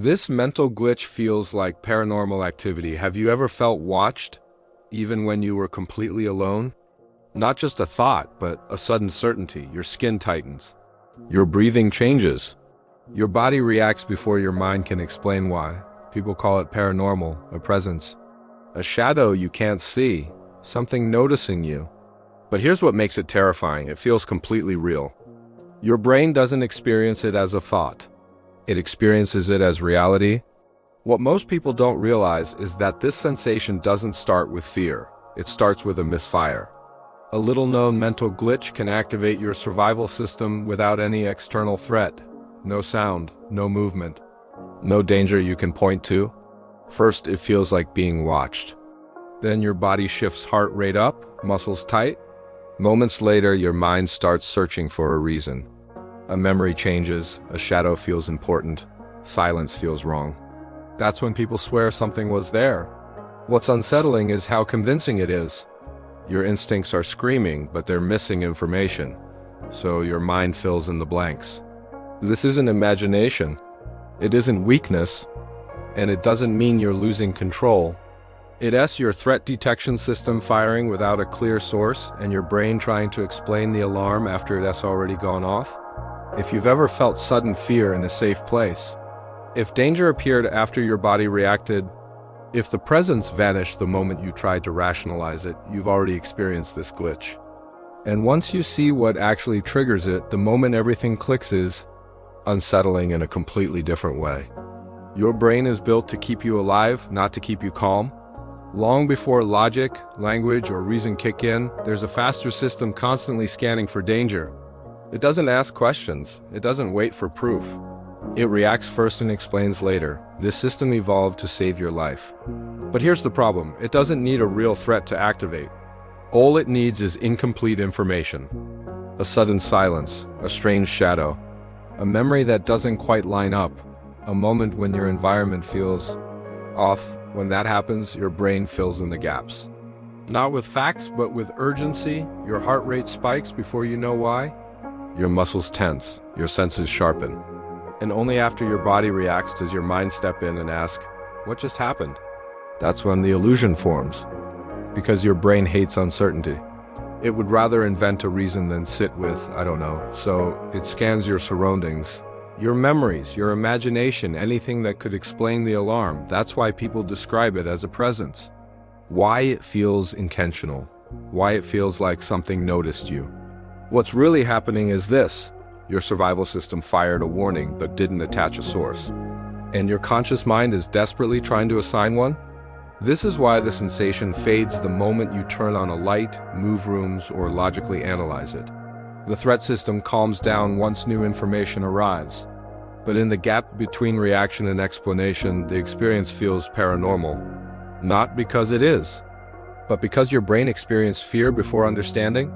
This mental glitch feels like paranormal activity. Have you ever felt watched, even when you were completely alone? Not just a thought, but a sudden certainty. Your skin tightens. Your breathing changes. Your body reacts before your mind can explain why. People call it paranormal, a presence. A shadow you can't see, something noticing you. But here's what makes it terrifying. It feels completely real. Your brain doesn't experience it as a thought. It experiences it as reality. What most people don't realize is that this sensation doesn't start with fear. It starts with a misfire. A little-known mental glitch can activate your survival system without any external threat. No sound, no movement, no danger you can point to. First, it feels like being watched. Then your body shifts, heart rate up, muscles tight. Moments later, your mind starts searching for a reason. A memory changes, a shadow feels important, silence feels wrong. That's when people swear something was there. What's unsettling is how convincing it is. Your instincts are screaming, but they're missing information, so your mind fills in the blanks. This isn't imagination, it isn't weakness, and it doesn't mean you're losing control. It's your threat detection system firing without a clear source, and your brain trying to explain the alarm after it has already gone off. If you've ever felt sudden fear in a safe place, if danger appeared after your body reacted, if the presence vanished the moment you tried to rationalize it, you've already experienced this glitch. And once you see what actually triggers it, the moment everything clicks is unsettling in a completely different way. Your brain is built to keep you alive, not to keep you calm. Long before logic, language, or reason kick in, there's a faster system constantly scanning for danger. It doesn't ask questions. It doesn't wait for proof. It reacts first and explains later. This system evolved to save your life. But here's the problem. It doesn't need a real threat to activate. All it needs is incomplete information. A sudden silence, a strange shadow, a memory that doesn't quite line up, a moment when your environment feels off. When that happens, your brain fills in the gaps. Not with facts, but with urgency. Your heart rate spikes before you know why. Your muscles tense, your senses sharpen. And only after your body reacts does your mind step in and ask, what just happened? That's when the illusion forms. Because your brain hates uncertainty. It would rather invent a reason than sit with, I don't know. So it scans your surroundings, your memories, your imagination, anything that could explain the alarm. That's why people describe it as a presence. Why it feels intentional. Why it feels like something noticed you. What's really happening is this. Your survival system fired a warning but didn't attach a source. And your conscious mind is desperately trying to assign one? This is why the sensation fades the moment you turn on a light, move rooms, or logically analyze it. The threat system calms down once new information arrives. But in the gap between reaction and explanation, the experience feels paranormal. Not because it is, but because your brain experienced fear before understanding.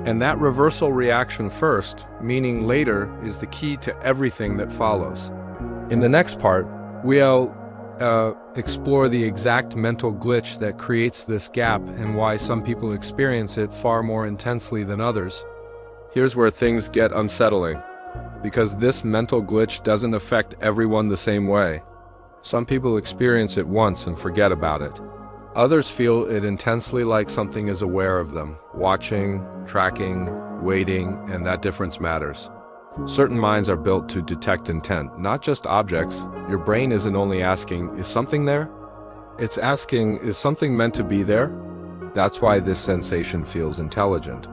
And that reversal reaction first, meaning later, is the key to everything that follows. In the next part, we'll explore the exact mental glitch that creates this gap and why some people experience it far more intensely than others. Here's where things get unsettling, because this mental glitch doesn't affect everyone the same way. Some people experience it once and forget about it. Others feel it intensely, like something is aware of them, watching, tracking, waiting, and that difference matters. Certain minds are built to detect intent, not just objects. Your brain isn't only asking, is something there? It's asking, is something meant to be there? That's why this sensation feels intelligent.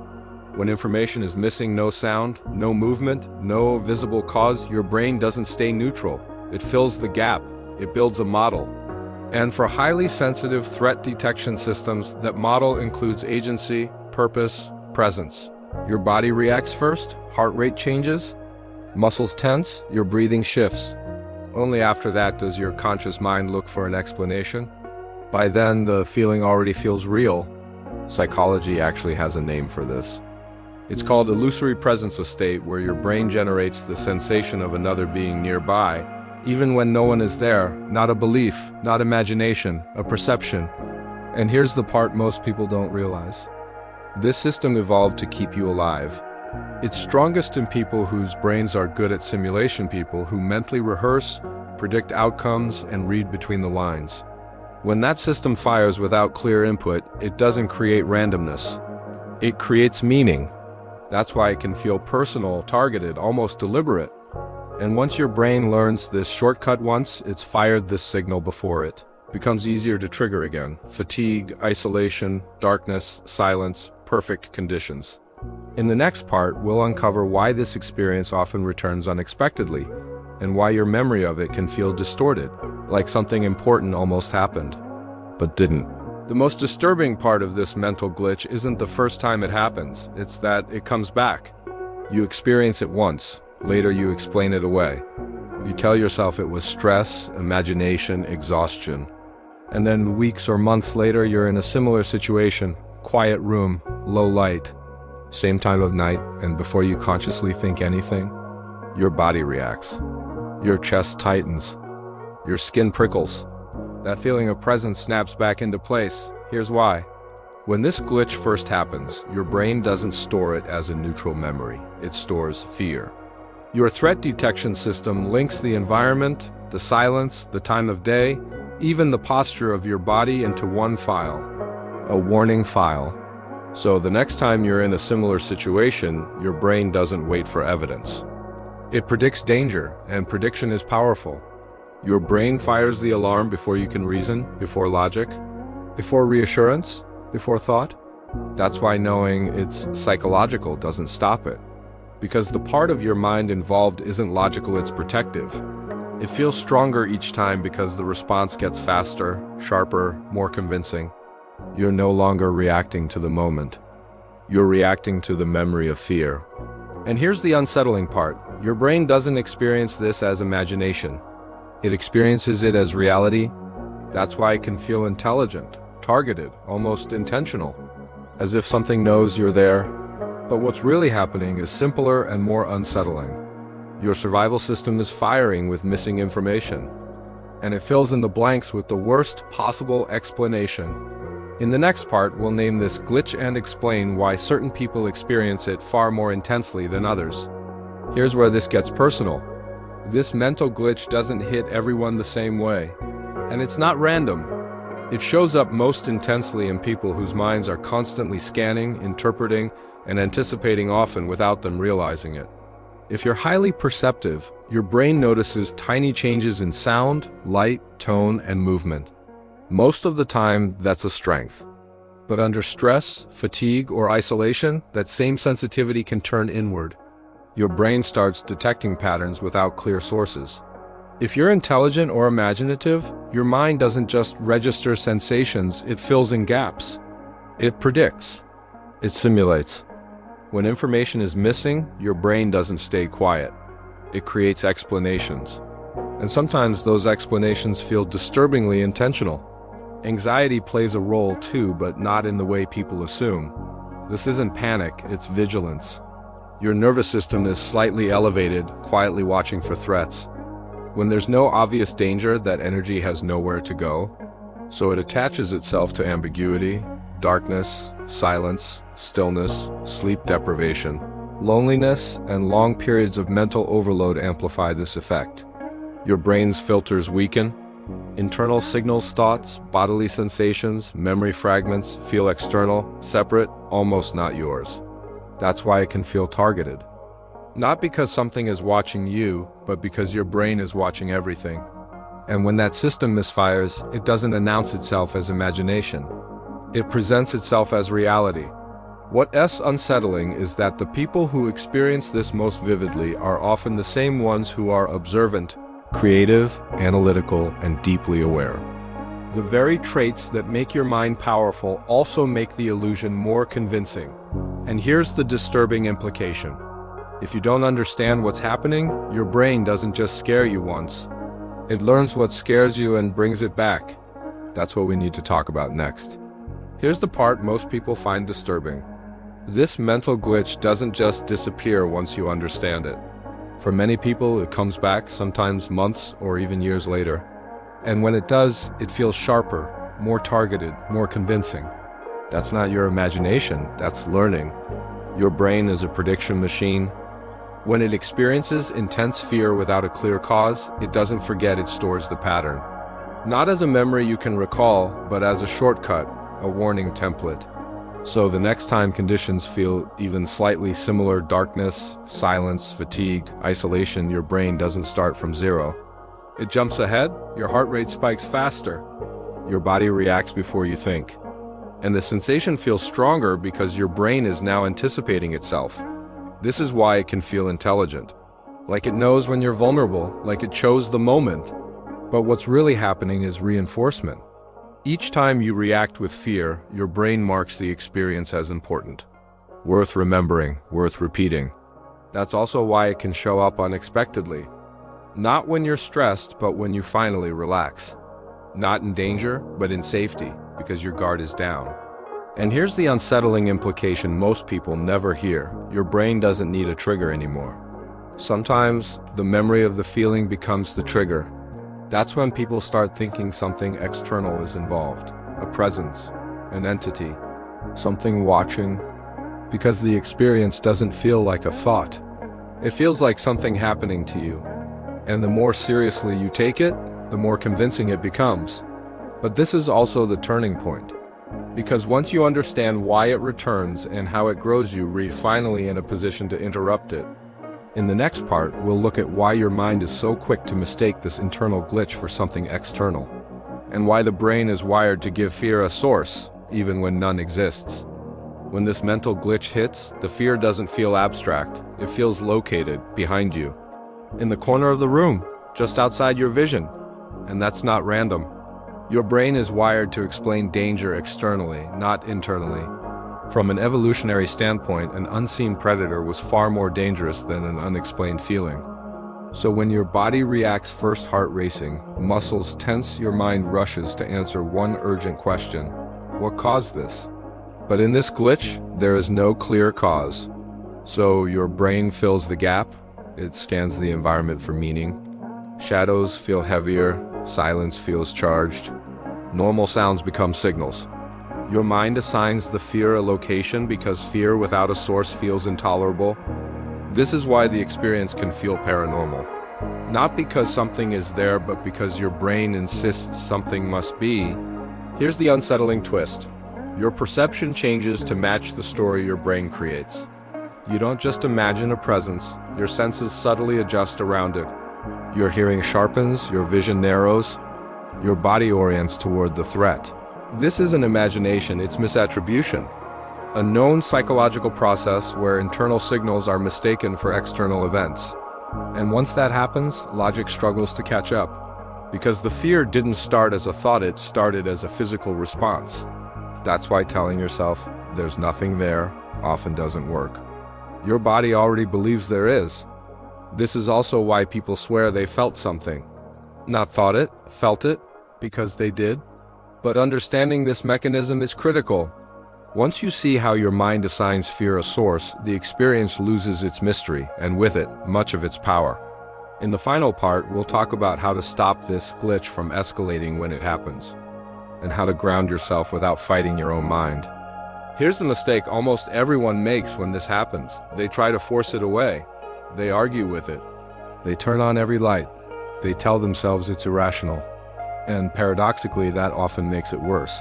When information is missing, no sound, no movement, no visible cause, your brain doesn't stay neutral. It fills the gap. It builds a model. And for highly sensitive threat detection systems, that model includes agency, purpose, presence. Your body reacts first, heart rate changes, muscles tense, your breathing shifts. Only after that does your conscious mind look for an explanation. By then, the feeling already feels real. Psychology actually has a name for this. It's called illusory presence, a state where your brain generates the sensation of another being nearby, even when no one is there. Not a belief, not imagination, a perception. And here's the part most people don't realize. This system evolved to keep you alive. It's strongest in people whose brains are good at simulation, people who mentally rehearse, predict outcomes, and read between the lines. When that system fires without clear input, it doesn't create randomness. It creates meaning. That's why it can feel personal, targeted, almost deliberate. And once your brain learns this shortcut once, it's fired this signal before it becomes easier to trigger again. Fatigue, isolation, darkness, silence, perfect conditions. In the next part, we'll uncover why this experience often returns unexpectedly, and why your memory of it can feel distorted, like something important almost happened, but didn't. The most disturbing part of this mental glitch isn't the first time it happens, it's that it comes back. You experience it once, later you explain it away. You tell yourself it was stress, imagination, exhaustion. And then weeks or months later, you're in a similar situation, quiet room, low light, same time of night, and before you consciously think anything, your body reacts. Your chest tightens. Your skin prickles. That feeling of presence snaps back into place. Here's why. When this glitch first happens, your brain doesn't store it as a neutral memory. It stores fear. Your threat detection system links the environment, the silence, the time of day, even the posture of your body into one file, a warning file. So the next time you're in a similar situation, your brain doesn't wait for evidence. It predicts danger, and prediction is powerful. Your brain fires the alarm before you can reason, before logic, before reassurance, before thought. That's why knowing it's psychological doesn't stop it. Because the part of your mind involved isn't logical, it's protective. It feels stronger each time because the response gets faster, sharper, more convincing. You're no longer reacting to the moment. You're reacting to the memory of fear. And here's the unsettling part. Your brain doesn't experience this as imagination. It experiences it as reality. That's why it can feel intelligent, targeted, almost intentional, as if something knows you're there. But what's really happening is simpler and more unsettling. Your survival system is firing with missing information, and it fills in the blanks with the worst possible explanation. In the next part, we'll name this glitch and explain why certain people experience it far more intensely than others. Here's where this gets personal. This mental glitch doesn't hit everyone the same way, and it's not random. It shows up most intensely in people whose minds are constantly scanning, interpreting, and anticipating, often without them realizing it. If you're highly perceptive, your brain notices tiny changes in sound, light, tone, and movement. Most of the time, that's a strength. But under stress, fatigue, or isolation, that same sensitivity can turn inward. Your brain starts detecting patterns without clear sources. If you're intelligent or imaginative, your mind doesn't just register sensations, it fills in gaps. It predicts. It simulates. When information is missing, your brain doesn't stay quiet. It creates explanations. And sometimes those explanations feel disturbingly intentional. Anxiety plays a role too, but not in the way people assume. This isn't panic, it's vigilance. Your nervous system is slightly elevated, quietly watching for threats. When there's no obvious danger, that energy has nowhere to go. So it attaches itself to ambiguity, darkness, silence, stillness, sleep deprivation. Loneliness and long periods of mental overload amplify this effect. Your brain's filters weaken. Internal signals, thoughts, bodily sensations, memory fragments feel external, separate, almost not yours. That's why it can feel targeted. Not because something is watching you, but because your brain is watching everything. And when that system misfires, it doesn't announce itself as imagination. It presents itself as reality. What's unsettling is that the people who experience this most vividly are often the same ones who are observant, creative, analytical, and deeply aware. The very traits that make your mind powerful also make the illusion more convincing. And here's the disturbing implication. If you don't understand what's happening, your brain doesn't just scare you once. It learns what scares you and brings it back. That's what we need to talk about next. Here's the part most people find disturbing. This mental glitch doesn't just disappear once you understand it. For many people, it comes back, sometimes months or even years later. And when it does, it feels sharper, more targeted, more convincing. That's not your imagination, that's learning. Your brain is a prediction machine. When it experiences intense fear without a clear cause, it doesn't forget, it stores the pattern. Not as a memory you can recall, but as a shortcut, a warning template. So the next time conditions feel even slightly similar, darkness, silence, fatigue, isolation, your brain doesn't start from zero. It jumps ahead, your heart rate spikes faster, your body reacts before you think. And the sensation feels stronger because your brain is now anticipating itself. This is why it can feel intelligent. Like it knows when you're vulnerable, like it chose the moment. But what's really happening is reinforcement. Each time you react with fear, your brain marks the experience as important. Worth remembering, worth repeating. That's also why it can show up unexpectedly. Not when you're stressed, but when you finally relax. Not in danger, but in safety, because your guard is down. And here's the unsettling implication most people never hear. Your brain doesn't need a trigger anymore. Sometimes, the memory of the feeling becomes the trigger. That's when people start thinking something external is involved. A presence, an entity, something watching. Because the experience doesn't feel like a thought. It feels like something happening to you. And the more seriously you take it, the more convincing it becomes. But this is also the turning point. Because once you understand why it returns and how it grows, you're finally in a position to interrupt it. In the next part, we'll look at why your mind is so quick to mistake this internal glitch for something external, and why the brain is wired to give fear a source, even when none exists. When this mental glitch hits, the fear doesn't feel abstract, it feels located, behind you. In the corner of the room, just outside your vision. And that's not random. Your brain is wired to explain danger externally, not internally. From an evolutionary standpoint, an unseen predator was far more dangerous than an unexplained feeling. So when your body reacts, first heart racing, muscles tense, your mind rushes to answer one urgent question: what caused this? But in this glitch, there is no clear cause. So your brain fills the gap, it scans the environment for meaning. Shadows feel heavier, silence feels charged. Normal sounds become signals. Your mind assigns the fear a location because fear without a source feels intolerable. This is why the experience can feel paranormal. Not because something is there, but because your brain insists something must be. Here's the unsettling twist. Your perception changes to match the story your brain creates. You don't just imagine a presence, your senses subtly adjust around it. Your hearing sharpens, your vision narrows, your body orients toward the threat. This isn't imagination, it's misattribution. A known psychological process where internal signals are mistaken for external events. And once that happens, logic struggles to catch up. Because the fear didn't start as a thought, it started as a physical response. That's why telling yourself, there's nothing there, often doesn't work. Your body already believes there is. This is also why people swear they felt something. Not thought it, felt it, because they did. But understanding this mechanism is critical. Once you see how your mind assigns fear a source, the experience loses its mystery, and with it, much of its power. In the final part, we'll talk about how to stop this glitch from escalating when it happens, and how to ground yourself without fighting your own mind. Here's the mistake almost everyone makes when this happens. They try to force it away. They argue with it. They turn on every light. They tell themselves it's irrational. And paradoxically, that often makes it worse.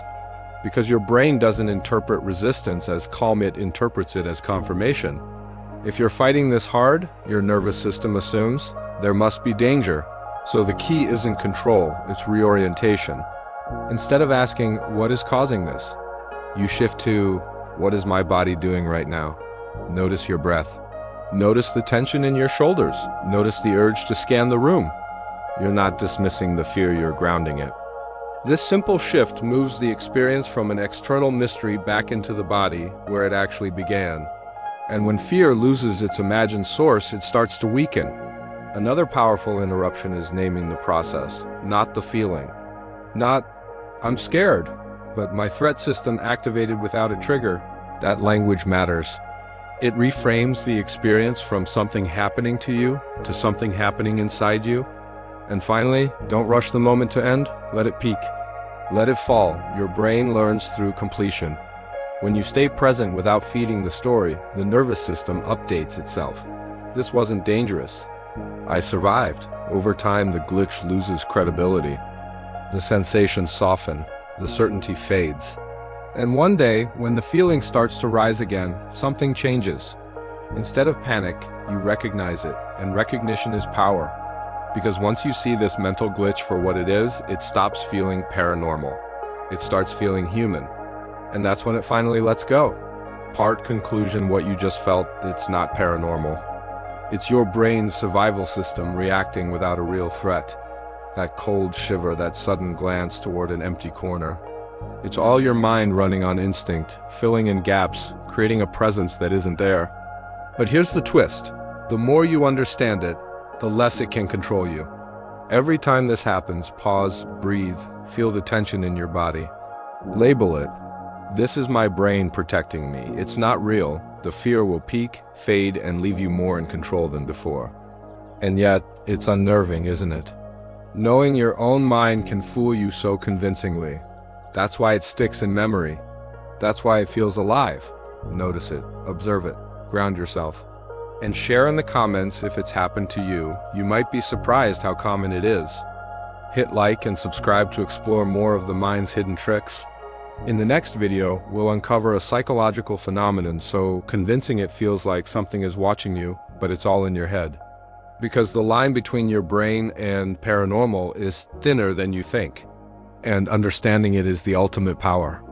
Because your brain doesn't interpret resistance as calm, it interprets it as confirmation. If you're fighting this hard, your nervous system assumes there must be danger. So the key isn't control, it's reorientation. Instead of asking, what is causing this? You shift to, what is my body doing right now? Notice your breath. Notice the tension in your shoulders. Notice the urge to scan the room. You're not dismissing the fear, you're grounding it. This simple shift moves the experience from an external mystery back into the body, where it actually began. And when fear loses its imagined source, it starts to weaken. Another powerful interruption is naming the process, not the feeling. Not, I'm scared, but my threat system activated without a trigger. That language matters. It reframes the experience from something happening to you to something happening inside you. And finally, don't rush the moment to end, let it peak. Let it fall. Your brain learns through completion. When you stay present without feeding the story, the nervous system updates itself. This wasn't dangerous. I survived. Over time, the glitch loses credibility. The sensations soften, the certainty fades. And one day, when the feeling starts to rise again, something changes. Instead of panic, you recognize it, and recognition is power. Because once you see this mental glitch for what it is, it stops feeling paranormal. It starts feeling human. And that's when it finally lets go. Part conclusion, what you just felt, it's not paranormal. It's your brain's survival system reacting without a real threat. That cold shiver, that sudden glance toward an empty corner. It's all your mind running on instinct, filling in gaps, creating a presence that isn't there. But here's the twist. The more you understand it, the less it can control you. Every time this happens, pause, breathe, feel the tension in your body. Label it. This is my brain protecting me. It's not real. The fear will peak, fade, and leave you more in control than before. And yet, it's unnerving, isn't it? Knowing your own mind can fool you so convincingly. That's why it sticks in memory. That's why it feels alive. Notice it, observe it, ground yourself. And share in the comments if it's happened to you. You might be surprised how common it is. Hit like and subscribe to explore more of the mind's hidden tricks. In the next video, we'll uncover a psychological phenomenon so convincing it feels like something is watching you, but it's all in your head. Because the line between your brain and paranormal is thinner than you think. And understanding it is the ultimate power.